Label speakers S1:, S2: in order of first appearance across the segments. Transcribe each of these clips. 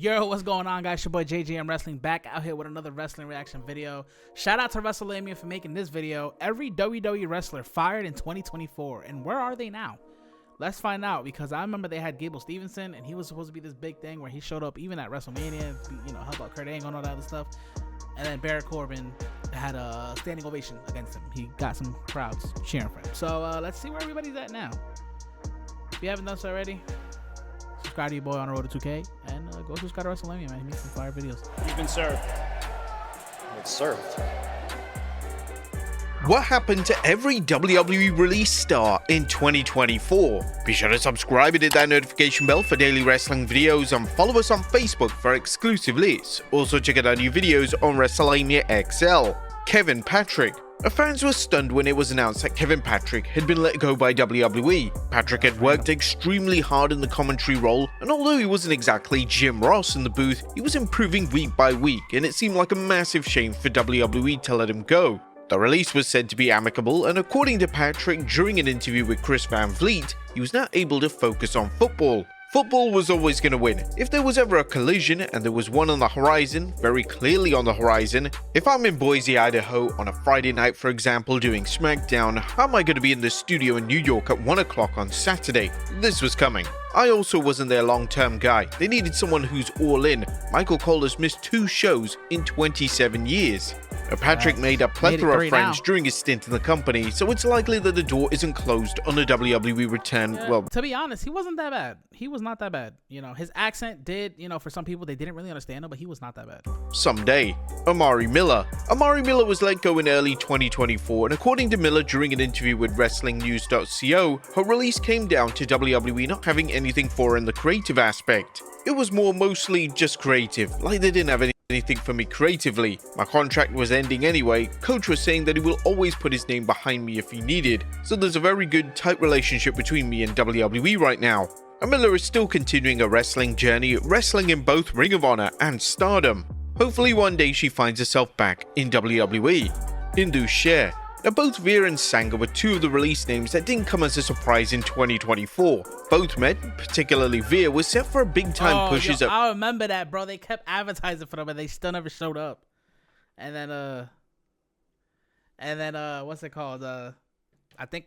S1: Yo, what's going on, guys? Your boy JJM Wrestling back out here with another wrestling reaction video. Shout out to WRESTLELAMIA for making this video. Every WWE wrestler fired in 2024, and where are they now? Let's find out, because I remember they had Gable Stevenson, and he was supposed to be this big thing where he showed up even at WrestleMania, you know, help out Kurt Angle and all that other stuff. And then Baron Corbin had a standing ovation against him. He got some crowds cheering for him. So let's see where everybody's at now. If you haven't done so already, subscribe to your boy on the road to 2K, and go subscribe to WRESTLELAMIA, man. He makes some fire videos.
S2: You've been served.
S3: It's served.
S4: What happened to every WWE release star in 2024? Be sure to subscribe and hit that notification bell for daily wrestling videos, and follow us on Facebook for exclusive lists. Also check out our new videos on WrestleLamia XL. Kevin Patrick. Our fans were stunned when it was announced that Kevin Patrick had been let go by WWE. Patrick had worked extremely hard in the commentary role, and although he wasn't exactly Jim Ross in the booth, he was improving week by week, and it seemed like a massive shame for WWE to let him go. The release was said to be amicable, and according to Patrick, during an interview with Chris Van Vliet, he was now able to focus on football. Football was always going to win. If there was ever a collision, and there was one on the horizon, very clearly on the horizon, if I'm in Boise, Idaho on a Friday night, for example, doing SmackDown, how am I going to be in the studio in New York at 1 o'clock on Saturday? This was coming. I also wasn't their long-term guy. They needed someone who's all in. Michael Cole has missed 2 shows in 27 years. Patrick made a plethora of friends during his stint in the company, so it's likely that the door isn't closed on a WWE return. Well,
S1: to be honest, he wasn't that bad. He was not that bad. You know, his accent did, you know, for some people, they didn't really understand him, but he was not that bad.
S4: Someday. Amari Miller. Amari Miller was let go in early 2024, and according to Miller during an interview with WrestlingNews.co, her release came down to WWE not having anything for her in the creative aspect. It was mostly just creative, like they didn't have anything for me creatively. My contract was ending anyway. Coach was saying that he will always put his name behind me if he needed, so there's a very good tight relationship between me and WWE right now. And Miller is still continuing a wrestling journey, wrestling in both Ring of Honor and Stardom. Hopefully one day she finds herself back in WWE. Indu Sher. Now both Veer and Sangha were 2 of the release names that didn't come as a surprise in 2024. Both men, particularly Veer, was set for a big time pushes up.
S1: I remember that, bro. They kept advertising for them, but they still never showed up. And then what's it called? I think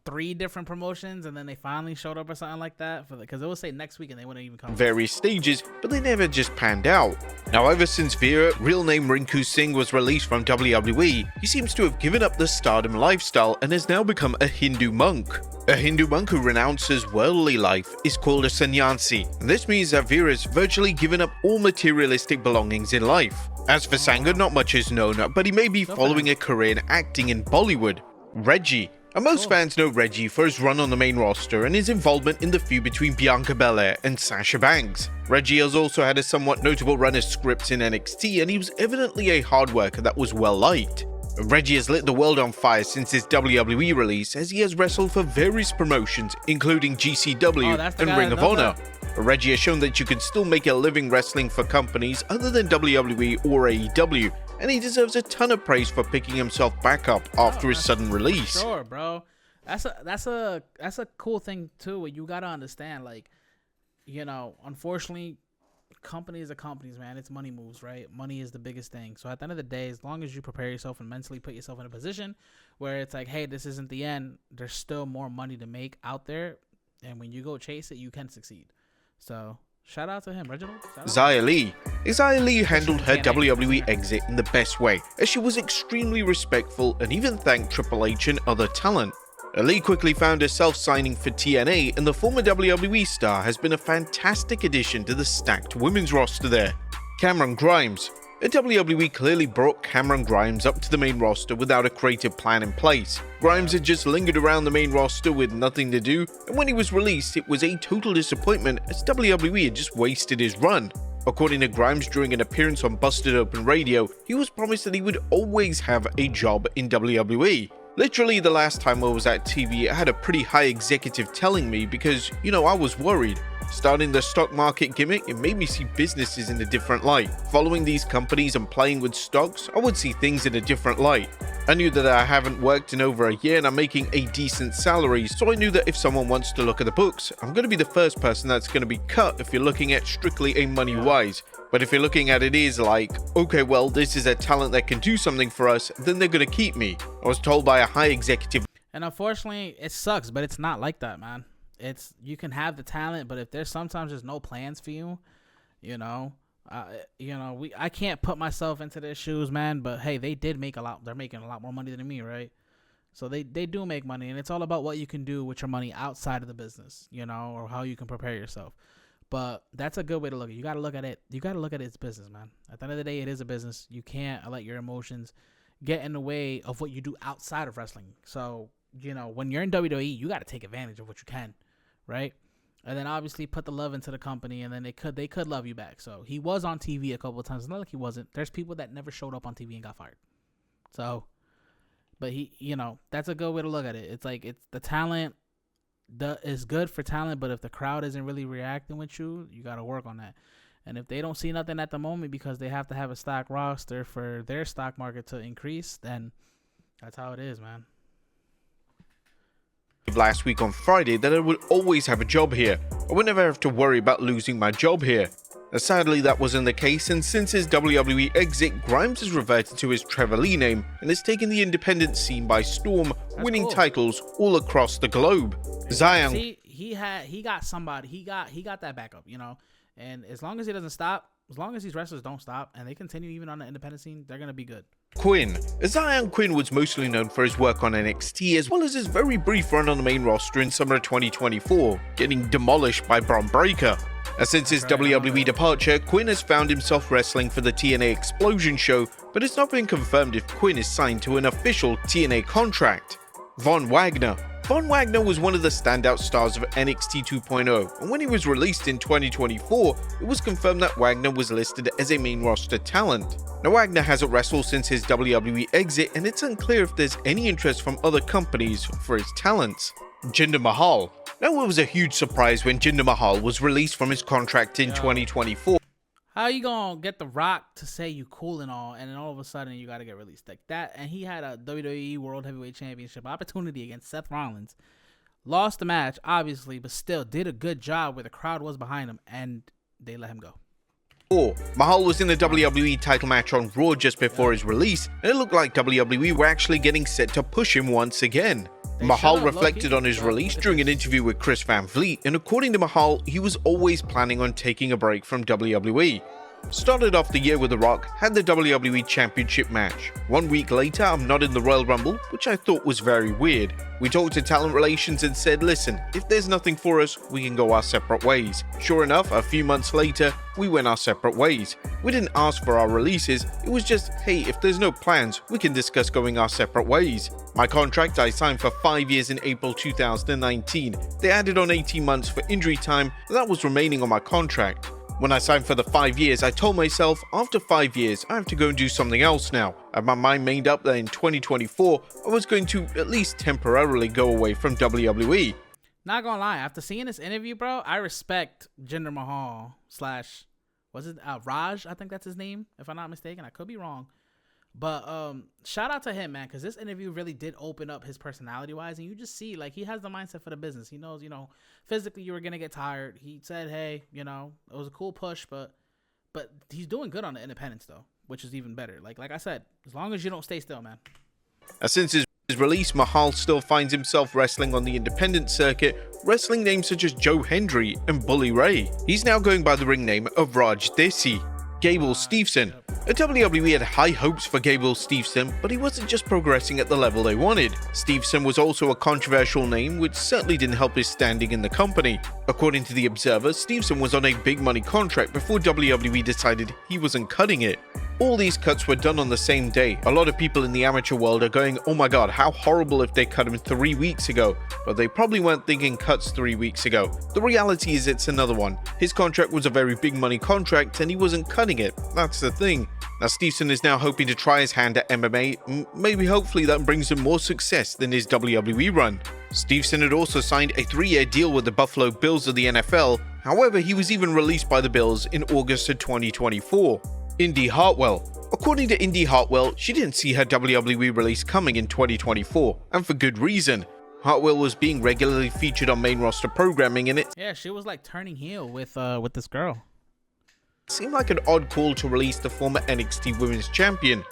S1: 3 different promotions, and then they finally showed up or something like that, because it would say next week and they wouldn't even come.
S4: Various stages, but they never just panned out. Now ever since Veer, real name Rinku Singh, was released from WWE, he seems to have given up the Stardom lifestyle and has now become a Hindu monk. A Hindu monk who renounces worldly life is called a sannyasi, and this means that Veer has virtually given up all materialistic belongings in life. As for Sangha, not much is known, but he may be following a career in acting in Bollywood. Reggie. And most fans know Reggie for his run on the main roster and his involvement in the feud between Bianca Belair and Sasha Banks. Reggie has also had a somewhat notable run as scripts in NXT, and he was evidently a hard worker that was well liked. Reggie has lit the world on fire since his WWE release, as he has wrestled for various promotions including GCW and Ring of Honor. Reggie has shown that you can still make a living wrestling for companies other than WWE or AEW, and he deserves a ton of praise for picking himself back up after his sudden release.
S1: Sure, bro. That's a cool thing too. You gotta understand, like, you know, unfortunately, companies are companies, man. It's money moves, right? Money is the biggest thing. So at the end of the day, as long as you prepare yourself and mentally put yourself in a position where it's like, hey, this isn't the end, there's still more money to make out there, and when you go chase it, you can succeed. So shout out to him, Reginald.
S4: Xia Li. Xia Li handled her WWE exit in the best way, as she was extremely respectful and even thanked Triple H and other talent. Li quickly found herself signing for TNA, and the former WWE star has been a fantastic addition to the stacked women's roster there. Cameron Grimes. WWE clearly brought Cameron Grimes up to the main roster without a creative plan in place. Grimes had just lingered around the main roster with nothing to do, and when he was released, it was a total disappointment, as WWE had just wasted his run. According to Grimes, during an appearance on Busted Open Radio, he was promised that he would always have a job in WWE. Literally, the last time I was at TV, I had a pretty high executive telling me because, you know, I was worried. Starting the stock market gimmick, it made me see businesses in a different light. Following these companies and playing with stocks, I would see things in a different light. I knew that I haven't worked in over a year and I'm making a decent salary, so I knew that if someone wants to look at the books, I'm going to be the first person that's going to be cut if you're looking at strictly a money-wise. But if you're looking at it is like, okay, well, this is a talent that can do something for us, then they're going to keep me. I was told by a high executive.
S1: And unfortunately, it sucks, but it's not like that, man. You can have the talent, but if there's sometimes no plans for you, I can't put myself into their shoes, man. But hey, they did make a lot. They're making a lot more money than me, right? So they do make money, and it's all about what you can do with your money outside of the business, or how you can prepare yourself. But that's a good way to look at it. You got to look at it. You got to look at it as business, man. At the end of the day, it is a business. You can't let your emotions get in the way of what you do outside of wrestling. So, when you're in WWE, you got to take advantage of what you can, right? And then obviously put the love into the company, and then they could love you back. So he was on TV a couple of times. It's not like he wasn't. There's people that never showed up on TV and got fired. So, but that's a good way to look at it. It's like the talent is good for talent, but if the crowd isn't really reacting with you, you got to work on that. And if they don't see nothing at the moment because they have to have a stock roster for their stock market to increase, then that's how it is, man.
S4: Last week on Friday that I would always have a job here. I would never have to worry about losing my job here. Sadly, that wasn't the case, and since his WWE exit, Grimes has reverted to his Trevor Lee name and has taken the independent scene by storm, winning titles all across the globe. Zion,
S1: see, he got somebody, he got that backup, and as long as he doesn't stop, as long as these wrestlers don't stop and they continue even on the independent scene, they're gonna be good.
S4: Quinn. Zion Quinn was mostly known for his work on NXT as well as his very brief run on the main roster in summer of 2024, getting demolished by Bron Breakker. Since his WWE departure, Quinn has found himself wrestling for the TNA Explosion show, but it's not been confirmed if Quinn is signed to an official TNA contract. Von Wagner. Von Wagner was one of the standout stars of NXT 2.0, and when he was released in 2024, it was confirmed that Wagner was listed as a main roster talent. Now, Wagner hasn't wrestled since his WWE exit, and it's unclear if there's any interest from other companies for his talents. Jinder Mahal. Now, it was a huge surprise when Jinder Mahal was released from his contract in 2024.
S1: How you gonna get The Rock to say you cool and all, and then all of a sudden you gotta get released like that? And he had a WWE World Heavyweight Championship opportunity against Seth Rollins, lost the match obviously, but still did a good job where the crowd was behind him, and they let him go.
S4: Mahal was in the WWE title match on Raw just before his release, and it looked like WWE were actually getting set to push him once again. Mahal reflected on his release during an interview with Chris Van Vliet, and according to Mahal, he was always planning on taking a break from WWE. Started off the year with The Rock, had the WWE Championship match. 1 week later, I'm not in the Royal Rumble, which I thought was very weird. We talked to talent relations and said, listen, if there's nothing for us, we can go our separate ways. Sure enough, a few months later, we went our separate ways. We didn't ask for our releases, it was just, hey, if there's no plans, we can discuss going our separate ways. My contract I signed for 5 years in April 2019. They added on 18 months for injury time, and that was remaining on my contract. When I signed for the 5 years, I told myself, after 5 years, I have to go and do something else now. I had my mind made up that in 2024, I was going to at least temporarily go away from WWE.
S1: Not gonna lie, after seeing this interview, bro, I respect Jinder Mahal / was it Raj? I think that's his name, if I'm not mistaken. I could be wrong. But shout out to him, man, because this interview really did open up his personality-wise, and you just see, like, he has the mindset for the business. He knows, physically you were going to get tired. He said, hey, it was a cool push, but he's doing good on the independents, though, which is even better. Like I said, as long as you don't stay still, man.
S4: Since his release, Mahal still finds himself wrestling on the independent circuit, wrestling names such as Joe Hendry and Bully Ray. He's now going by the ring name of Raj Desi. Gable Steveson. WWE had high hopes for Gable Steveson, but he wasn't just progressing at the level they wanted. Steveson was also a controversial name, which certainly didn't help his standing in the company. According to The Observer, Steveson was on a big money contract before WWE decided he wasn't cutting it. All these cuts were done on the same day. A lot of people in the amateur world are going, oh my god, how horrible if they cut him 3 weeks ago. But they probably weren't thinking cuts 3 weeks ago. The reality is it's another one. His contract was a very big money contract and he wasn't cutting it. That's the thing. Now Steveson is now hoping to try his hand at MMA. Maybe hopefully that brings him more success than his WWE run. Steveson had also signed a 3-year deal with the Buffalo Bills of the NFL. However, he was even released by the Bills in August of 2024. Indy Hartwell. According to Indy Hartwell, she didn't see her WWE release coming in 2024, and for good reason. Hartwell was being regularly featured on main roster programming, and it
S1: she was like turning heel with this girl.
S4: seemed like an odd call to release the former NXT Women's Champion.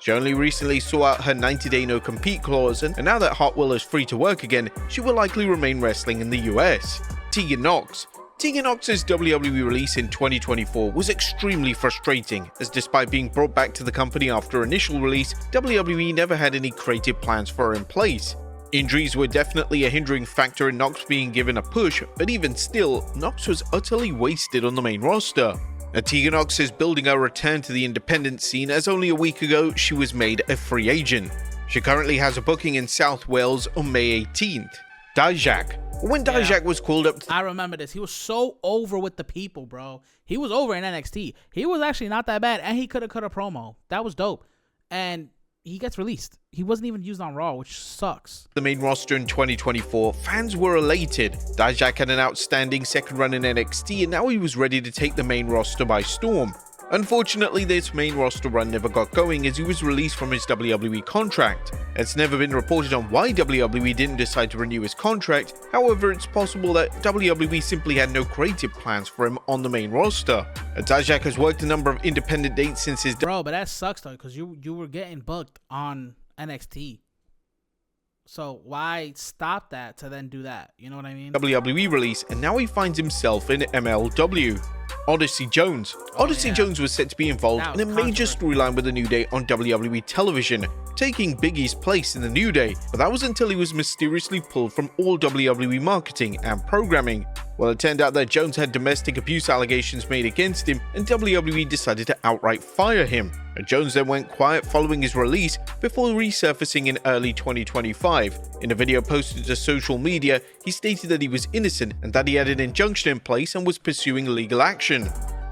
S4: She only recently saw out her 90-day no-compete clause, and now that Hartwell is free to work again, she will likely remain wrestling in the US. Tegan Nox. Tegan Nox's WWE release in 2024 was extremely frustrating, as despite being brought back to the company after initial release, WWE never had any creative plans for her in place. Injuries were definitely a hindering factor in Nox being given a push, but even still, Nox was utterly wasted on the main roster. Now, Tegan Nox is building her return to the independent scene, as only a week ago she was made a free agent. She currently has a booking in South Wales on May 18th. Dijak. When Dijak was called up
S1: I remember this. He was so over with the people, bro. He was over in NXT. He was actually not that bad, and he could have cut a promo. That was dope. And he gets released. He wasn't even used on Raw, which sucks.
S4: The main roster in 2024, fans were elated. Dijak had an outstanding second run in NXT, and now he was ready to take the main roster by storm. Unfortunately, this main roster run never got going as he was released from his WWE contract. It's never been reported on why WWE didn't decide to renew his contract, however it's possible that WWE simply had no creative plans for him on the main roster. Dijak has worked a number of independent dates since his
S1: Bro, but that sucks though, because you were getting booked on NXT. So why stop that to then do that? You know what I mean?
S4: WWE release, and now he finds himself in MLW. Odyssey Jones. Odyssey Jones was set to be involved in a major storyline with the New Day on WWE television, taking Big E's place in the New Day, but that was until he was mysteriously pulled from all WWE marketing and programming. Well, it turned out that Jones had domestic abuse allegations made against him, and WWE decided to outright fire him. Jones then went quiet following his release before resurfacing in early 2025. In a video posted to social media, he stated that he was innocent and that he had an injunction in place and was pursuing legal action.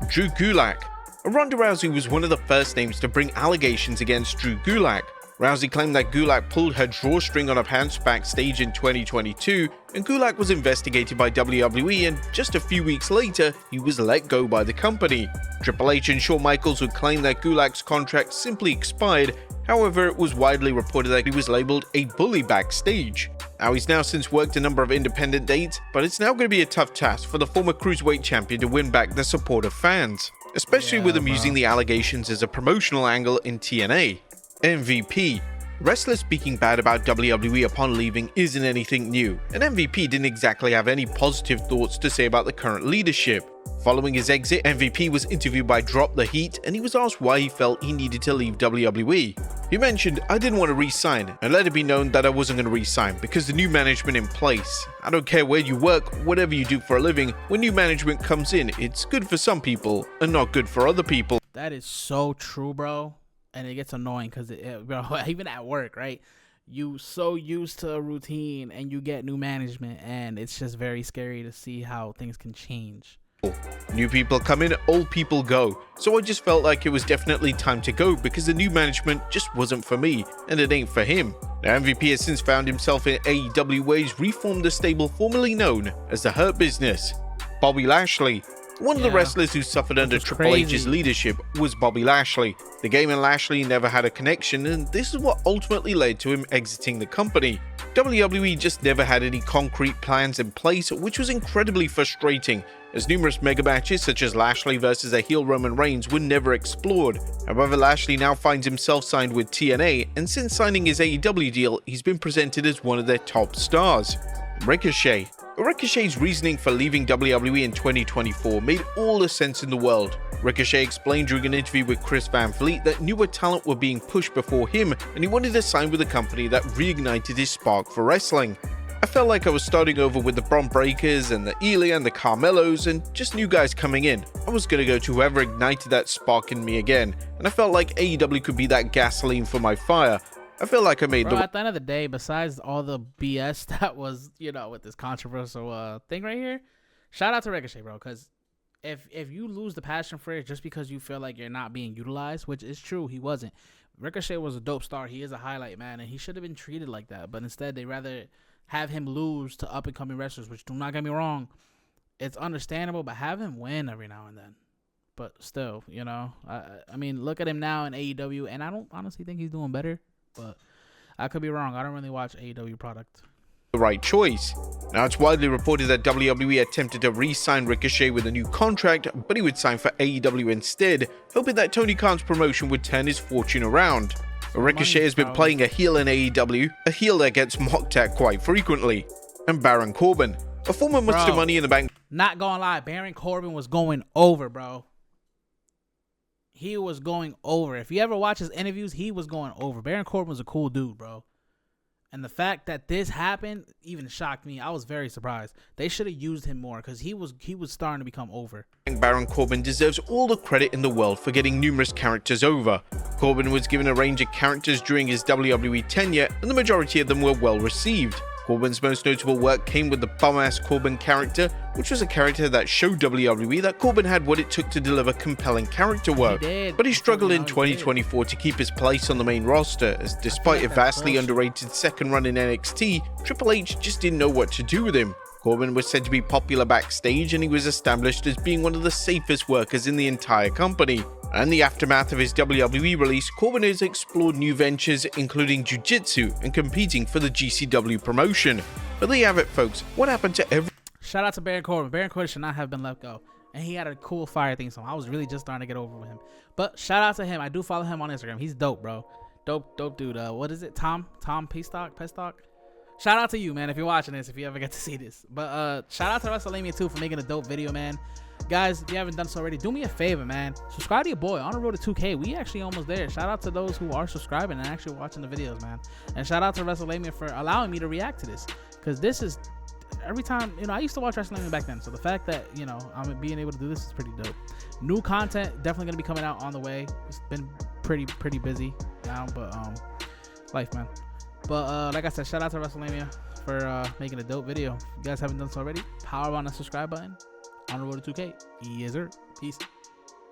S4: Drew Gulak. Ronda Rousey was one of the first names to bring allegations against Drew Gulak. Rousey claimed that Gulak pulled her drawstring on her pants backstage in 2022, and Gulak was investigated by WWE, and just a few weeks later, he was let go by the company. Triple H and Shawn Michaels would claim that Gulak's contract simply expired, however it was widely reported that he was labeled a bully backstage. Now he's since worked a number of independent dates, but it's now going to be a tough task for the former Cruiserweight champion to win back the support of fans, especially with him using the allegations as a promotional angle in TNA. MVP. Wrestlers speaking bad about WWE upon leaving isn't anything new, and MVP didn't exactly have any positive thoughts to say about the current leadership. Following his exit, MVP was interviewed by Drop the Heat, and he was asked why he felt he needed to leave WWE. He mentioned, "I didn't want to re-sign, and let it be known that I wasn't going to re-sign because the new management in place. I don't care where you work, whatever you do for a living, when new management comes in, it's good for some people and not good for other people."
S1: That is so true, bro. And it gets annoying because, bro, even at work, right? You so used to a routine and you get new management, and it's just very scary to see how things can change.
S4: New people come in, old people go. So I just felt like it was definitely time to go because the new management just wasn't for me, and it ain't for him. Now MVP has since found himself in AEW where he's reformed the stable formerly known as the Hurt Business. Bobby Lashley. One of the wrestlers who suffered under Triple H's leadership was Bobby Lashley. The game and Lashley never had a connection, and this is what ultimately led to him exiting the company. WWE just never had any concrete plans in place, which was incredibly frustrating, as numerous mega matches such as Lashley versus a heel Roman Reigns were never explored. However, Lashley now finds himself signed with TNA, and since signing his AEW deal, he's been presented as one of their top stars. Ricochet. Ricochet's reasoning for leaving WWE in 2024 made all the sense in the world. Ricochet explained during an interview with Chris Van Vliet that newer talent were being pushed before him, and he wanted to sign with a company that reignited his spark for wrestling. I felt like I was starting over with the Bron Breakers and the Ilya and the Carmelos and just new guys coming in. I was going to go to whoever ignited that spark in me again, and I felt like AEW could be that gasoline for my fire. I feel like I made
S1: at the end of the day, besides all the BS that was, with this controversial thing right here, shout out to Ricochet, bro, because if you lose the passion for it just because you feel like you're not being utilized, which is true, he wasn't. Ricochet was a dope star. He is a highlight, man, and he should have been treated like that, but instead they rather have him lose to up-and-coming wrestlers, which, do not get me wrong, it's understandable, but have him win every now and then. but still, you know, I mean, look at him now in AEW, and I don't honestly think he's doing better, but I could be wrong. I don't really watch AEW product.
S4: The right choice. Now, it's widely reported that WWE attempted to re-sign Ricochet with a new contract, but he would sign for AEW instead, hoping that Tony Khan's promotion would turn his fortune around. Ricochet has been playing a heel in AEW, a heel that gets mocked at quite frequently. And Baron Corbin, a former Mr. Money in the Bank.
S1: Not gonna lie, Baron Corbin was going over, bro. He was going over. If you ever watch his interviews, he was going over. Baron Corbin was a cool dude, bro. And the fact that this happened even shocked me. I was very surprised. They should have used him more because he was starting to become over.
S4: Baron Corbin deserves all the credit in the world for getting numerous characters over. Corbin was given a range of characters during his WWE tenure, and the majority of them were well received. Corbin's most notable work came with the bum-ass Corbin character, which was a character that showed WWE that Corbin had what it took to deliver compelling character work. But he struggled in 2024 to keep his place on the main roster, as despite a vastly underrated second run in NXT, Triple H just didn't know what to do with him. Corbin was said to be popular backstage, and he was established as being one of the safest workers in the entire company. In the aftermath of his WWE release, Corbin has explored new ventures, including jiu-jitsu and competing for the GCW promotion. But there you have it, folks. What happened to every...
S1: Shout out to Baron Corbin. Baron Corbin should not have been let go. And he had a cool fire theme song. I was really just starting to get over with him. But shout out to him. I do follow him on Instagram. He's dope, bro. Dope dude. What is it? Tom Pestock? Shout out to you, man, if you're watching this, if you ever get to see this. But shout out to WrestleLamia 2 for making a dope video, man. Guys, if you haven't done so already, do me a favor, man. Subscribe to your boy on the road to 2K. We actually almost there. Shout out to those who are subscribing and actually watching the videos, man. And shout out to WrestleLamia for allowing me to react to this. Because this is, every time, you know, I used to watch WrestleLamia back then. So the fact that, you know, I'm being able to do this is pretty dope. New content definitely going to be coming out on the way. It's been pretty busy now, but life, man. But like I said, shout out to WrestleLamia for making a dope video. If you guys haven't done so already, power on the subscribe button. On the road to 2K. Yes, sir. Peace.